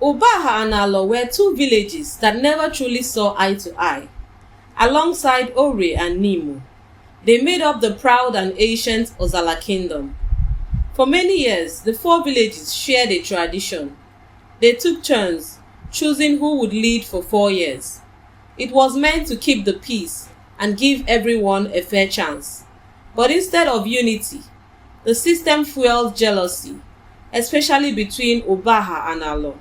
Ubaha and Alor were two villages that never truly saw eye to eye. Alongside Ore and Nimo, they made up the proud and ancient Ozalla kingdom. For many years, the four villages shared a tradition. They took turns, choosing who would lead for 4 years. It was meant to keep the peace and give everyone a fair chance. But instead of unity, the system fueled jealousy, especially between Ubaha and Alor.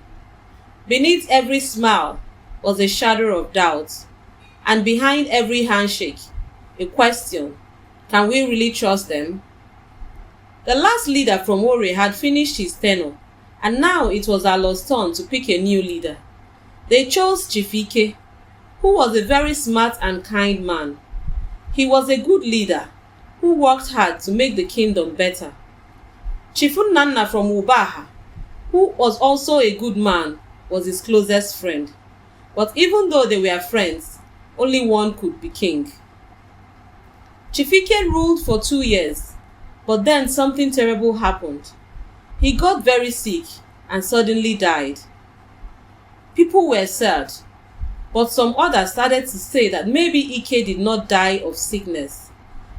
Beneath every smile was a shadow of doubt, and behind every handshake, a question: can we really trust them? The last leader from Ore had finished his tenure, and now it was Alor's turn to pick a new leader. They chose Chief Ike, who was a very smart and kind man. He was a good leader who worked hard to make the kingdom better. Chief Nnanna from Ubaha, who was also a good man, was his closest friend. But even though they were friends, only one could be king. Chief Ike ruled for 2 years, but then something terrible happened. He got very sick and suddenly died. People were sad, but some others started to say that maybe Ike did not die of sickness.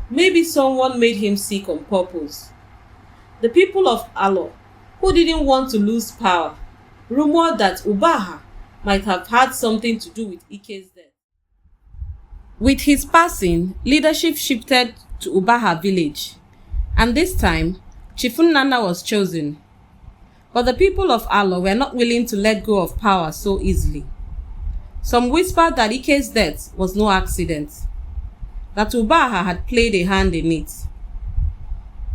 Maybe someone made him sick on purpose. The people of Alor, who didn't want to lose power, rumored that Ubaha might have had something to do with Ike's death. With his passing, leadership shifted to Ubaha village, and this time, Chief Nnanna was chosen. But the people of Alor were not willing to let go of power so easily. Some whispered that Ike's death was no accident, that Ubaha had played a hand in it.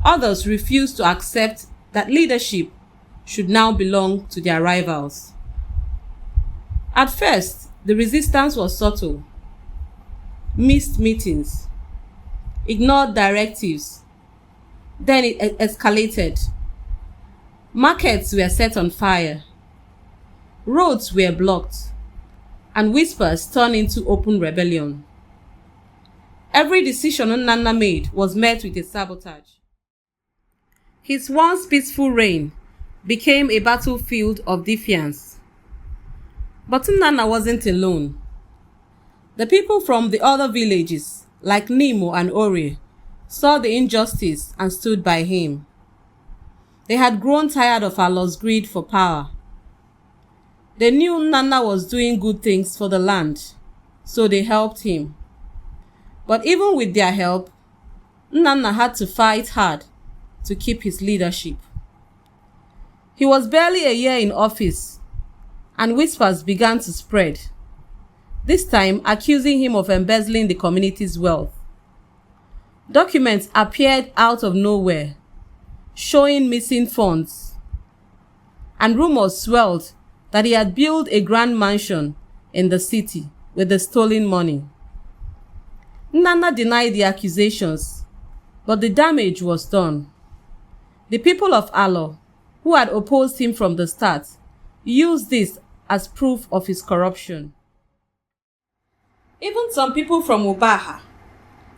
Others refused to accept that leadership should now belong to their rivals. At first, the resistance was subtle. Missed meetings, ignored directives. Then it escalated. Markets were set on fire. Roads were blocked, and whispers turned into open rebellion. Every decision Nnanna made was met with a sabotage. His once peaceful reign became a battlefield of defiance. But Nnanna wasn't alone. The people from the other villages, like Nimo and Ore, saw the injustice and stood by him. They had grown tired of Alor's greed for power. They knew Nnanna was doing good things for the land, so they helped him. But even with their help, Nnanna had to fight hard to keep his leadership. He was barely a year in office, and whispers began to spread, this time accusing him of embezzling the community's wealth. Documents appeared out of nowhere, showing missing funds, and rumors swelled that he had built a grand mansion in the city with the stolen money. Nnanna denied the accusations, but the damage was done. The people of Alor, who had opposed him from the start, used this as proof of his corruption. Even some people from Ubaha,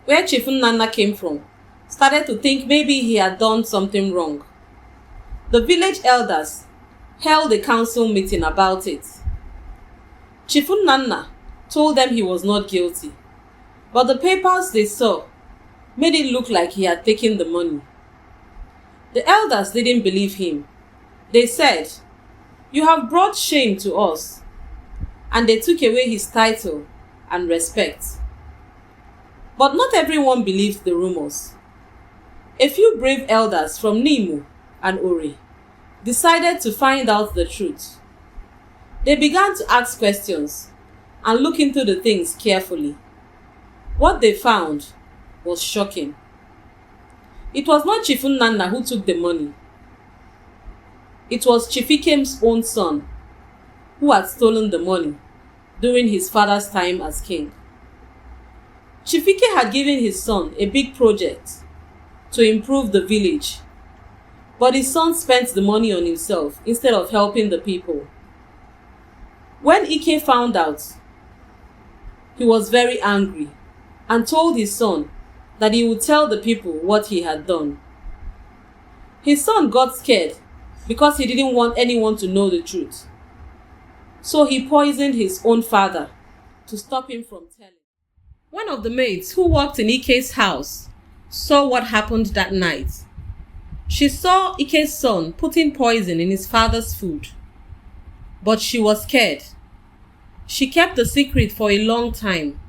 where Chief Nnanna came from, started to think maybe he had done something wrong. The village elders held a council meeting about it. Chief Nnanna told them he was not guilty, but the papers they saw made it look like he had taken the money. The elders didn't believe him. They said, "You have brought shame to us," and they took away his title and respect. But not everyone believed the rumors. A few brave elders from Nimo and Ore decided to find out the truth. They began to ask questions and look into the things carefully. What they found was shocking. It was not Chief Nnanna who took the money. It was Chief Ike's own son who had stolen the money during his father's time as king. Chief Ike had given his son a big project to improve the village, but his son spent the money on himself instead of helping the people. When Ike found out, he was very angry and told his son that he would tell the people what he had done. His son got scared because he didn't want anyone to know the truth. So he poisoned his own father to stop him from telling. One of the maids who worked in Ike's house saw what happened that night. She saw Ike's son putting poison in his father's food. But she was scared. She kept the secret for a long time.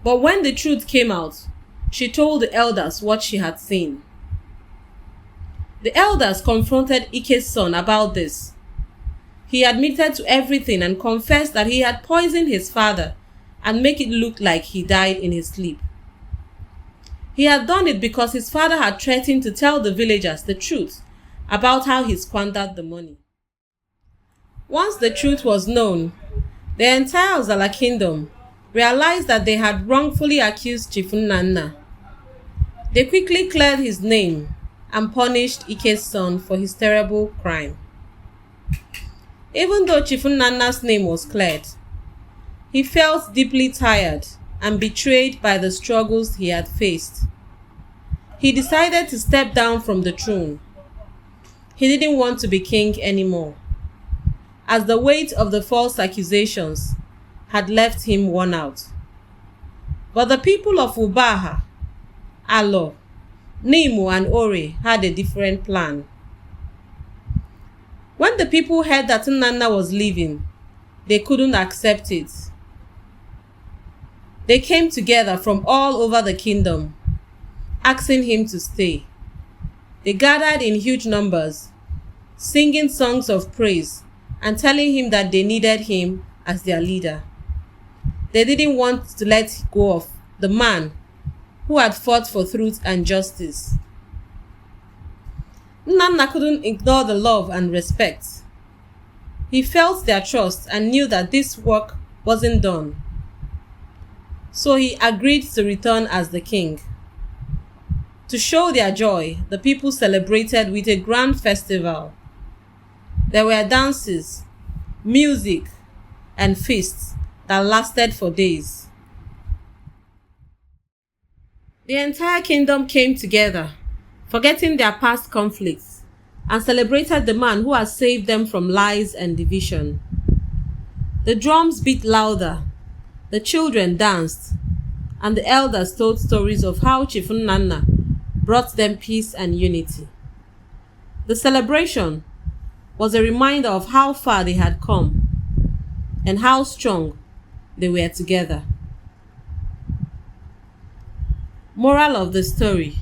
But when the truth came out, she told the elders what she had seen. The elders confronted Ike's son about this. He admitted to everything and confessed that he had poisoned his father and made it look like he died in his sleep. He had done it because his father had threatened to tell the villagers the truth about how he squandered the money. Once the truth was known, the entire Ozalla kingdom realized that they had wrongfully accused Chief Nnanna. They quickly cleared his name and punished Ike's son for his terrible crime. Even though Chief Nnanna's name was cleared, he felt deeply tired and betrayed by the struggles he had faced. He decided to step down from the throne. He didn't want to be king anymore, as the weight of the false accusations had left him worn out. But the people of Ubaha, Alor, Nimu and Ore had a different plan. When the people heard that Nnanna was leaving, they couldn't accept it. They came together from all over the kingdom, asking him to stay. They gathered in huge numbers, singing songs of praise and telling him that they needed him as their leader. They didn't want to let go of the man who had fought for truth and justice. Nnanna couldn't ignore the love and respect. He felt their trust and knew that this work wasn't done. So he agreed to return as the king. To show their joy, the people celebrated with a grand festival. There were dances, music, and feasts that lasted for days. The entire kingdom came together, forgetting their past conflicts, and celebrated the man who had saved them from lies and division. The drums beat louder, the children danced, and the elders told stories of how Chief Nnanna brought them peace and unity. The celebration was a reminder of how far they had come and how strong they were together. Moral of the story: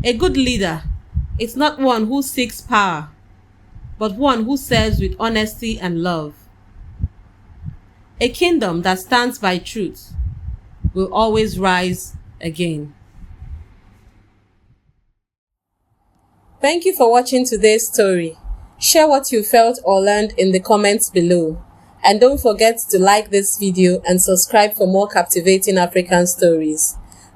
a good leader is not one who seeks power, but one who serves with honesty and love. A kingdom that stands by truth will always rise again. Thank you for watching today's story. Share what you felt or learned in the comments below. And don't forget to like this video and subscribe for more captivating African stories.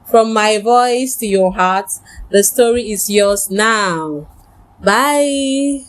From my voice to your heart, the story is yours now. Bye.